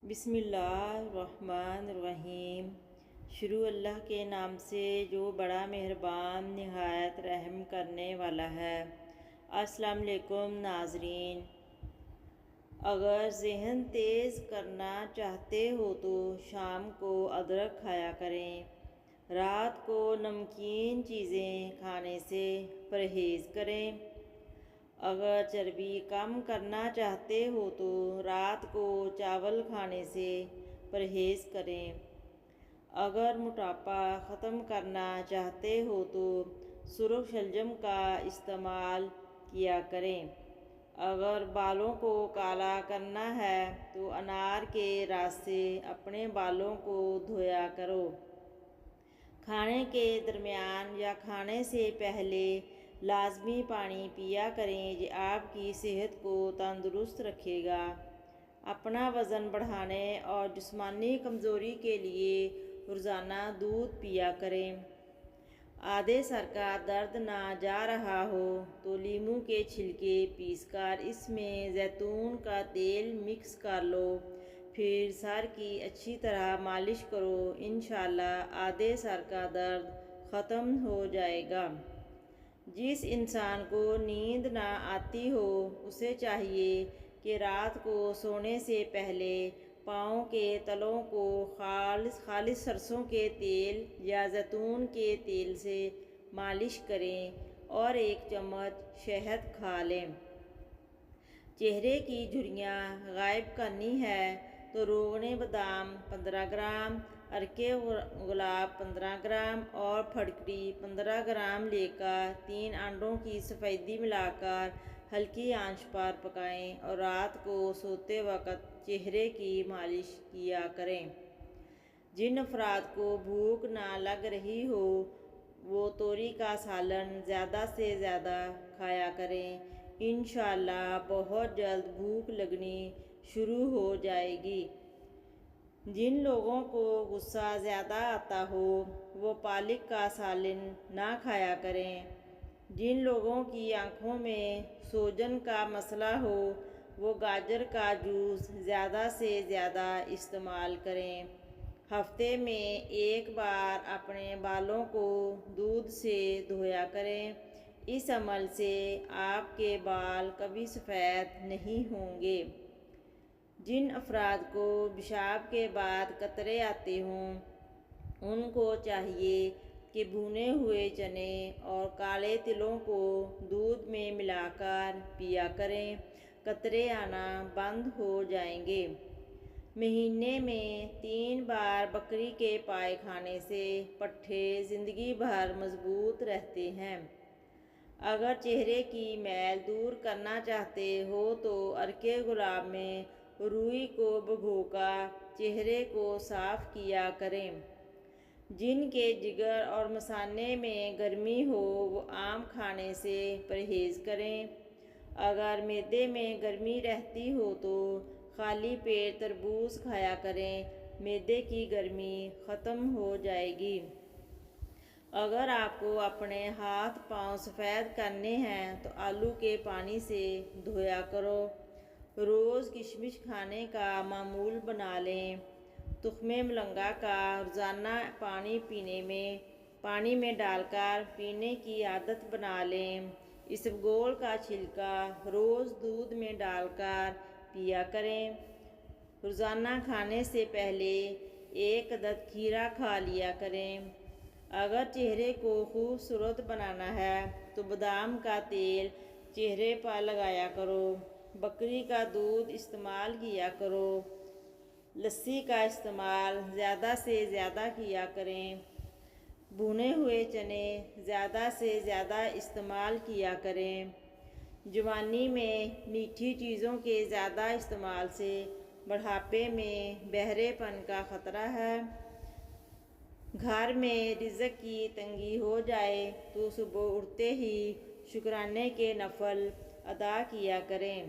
بسم اللہ الرحمن الرحیم۔ شروع اللہ کے نام سے جو بڑا مہربان نہایت رحم کرنے والا ہے۔ السلام علیکم ناظرین۔ اگر ذہن تیز کرنا چاہتے ہو تو شام کو ادرک کھایا کریں۔ رات کو نمکین چیزیں کھانے سے پرہیز کریں۔ اگر چربی کم کرنا چاہتے ہو تو رات کو چاول کھانے سے پرہیز کریں۔ اگر موٹاپا ختم کرنا چاہتے ہو تو سرخ شلجم کا استعمال کیا کریں۔ اگر بالوں کو کالا کرنا ہے تو انار کے رس سے اپنے بالوں کو دھویا کرو۔ کھانے کے درمیان یا کھانے سے پہلے لازمی پانی پیا کریں، یہ آپ کی صحت کو تندرست رکھے گا۔ اپنا وزن بڑھانے اور جسمانی کمزوری کے لیے روزانہ دودھ پیا کریں۔ آدھے سر کا درد نہ جا رہا ہو تو لیموں کے چھلکے پیس کر اس میں زیتون کا تیل مکس کر لو، پھر سر کی اچھی طرح مالش کرو، انشاءاللہ آدھے سر کا درد ختم ہو جائے گا۔ جس انسان کو نیند نہ آتی ہو اسے چاہیے کہ رات کو سونے سے پہلے پاؤں کے تلوں کو خالص سرسوں کے تیل یا زیتون کے تیل سے مالش کریں اور ایک چمچ شہد کھا لیں۔ چہرے کی جھریاں غائب کرنی ہے تو روغن بادام 15 گرام، عرق گلاب 15 گرام اور پھٹکری 15 گرام لے کر 3 انڈوں کی سفیدی ملا کر ہلکی آنچ پر پکائیں اور رات کو سوتے وقت چہرے کی مالش کیا کریں۔ جن افراد کو بھوک نہ لگ رہی ہو وہ توری کا سالن زیادہ سے زیادہ کھایا کریں، انشاءاللہ بہت جلد بھوک لگنی شروع ہو جائے گی۔ جن لوگوں کو غصہ زیادہ آتا ہو وہ پالک کا سالن نہ کھایا کریں۔ جن لوگوں کی آنکھوں میں سوجن کا مسئلہ ہو وہ گاجر کا جوس زیادہ سے زیادہ استعمال کریں۔ ہفتے میں ایک بار اپنے بالوں کو دودھ سے دھویا کریں، اس عمل سے آپ کے بال کبھی سفید نہیں ہوں گے۔ جن افراد کو پیشاب کے بعد قطرے آتے ہوں ان کو چاہیے کہ بھنے ہوئے چنے اور کالے تلوں کو دودھ میں ملا کر پیا کریں، قطرے آنا بند ہو جائیں گے۔ مہینے میں 3 بار بکری کے پائے کھانے سے پٹھے زندگی بھر مضبوط رہتے ہیں۔ اگر چہرے کی میل دور کرنا چاہتے ہو تو عرق گلاب میں روئی کو بھگو کر چہرے کو صاف کیا کریں۔ جن کے جگر اور مثانے میں گرمی ہو وہ آم کھانے سے پرہیز کریں۔ اگر معدے میں گرمی رہتی ہو تو خالی پیٹ تربوز کھایا کریں، معدے کی گرمی ختم ہو جائے گی۔ اگر آپ کو اپنے ہاتھ پاؤں سفید کرنے ہیں تو آلو کے پانی سے دھویا کرو۔ روز کشمش کھانے کا معمول بنا لیں۔ تخم ملنگا کا روزانہ پانی میں ڈال کر پینے کی عادت بنا لیں۔ اسبگول کا چھلکا روز دودھ میں ڈال کر پیا کریں۔ روزانہ کھانے سے پہلے 1 عدد کھیرا کھا لیا کریں۔ اگر چہرے کو خوبصورت بنانا ہے تو بادام کا تیل چہرے پر لگایا کرو، بکری کا دودھ استعمال کیا کرو، لسی کا استعمال زیادہ سے زیادہ کیا کریں، بھنے ہوئے چنے زیادہ سے زیادہ استعمال کیا کریں۔ جوانی میں میٹھی چیزوں کے زیادہ استعمال سے بڑھاپے میں بہرے پن کا خطرہ ہے۔ گھر میں رزق کی تنگی ہو جائے تو صبح اٹھتے ہی شکرانے کے نفل ادا کیا کریں۔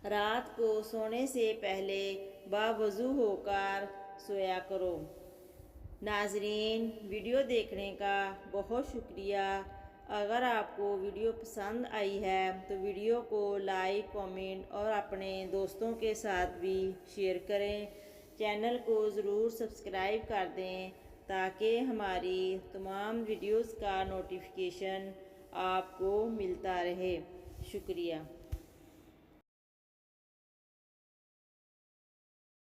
رات کو سونے سے پہلے باوضو ہو کر سویا کرو۔ ناظرین، ویڈیو دیکھنے کا بہت شکریہ۔ اگر آپ کو ویڈیو پسند آئی ہے تو ویڈیو کو لائک، کامنٹ اور اپنے دوستوں کے ساتھ بھی شیئر کریں۔ چینل کو ضرور سبسکرائب کر دیں تاکہ ہماری تمام ویڈیوز کا نوٹیفیکیشن آپ کو ملتا رہے۔ شکریہ۔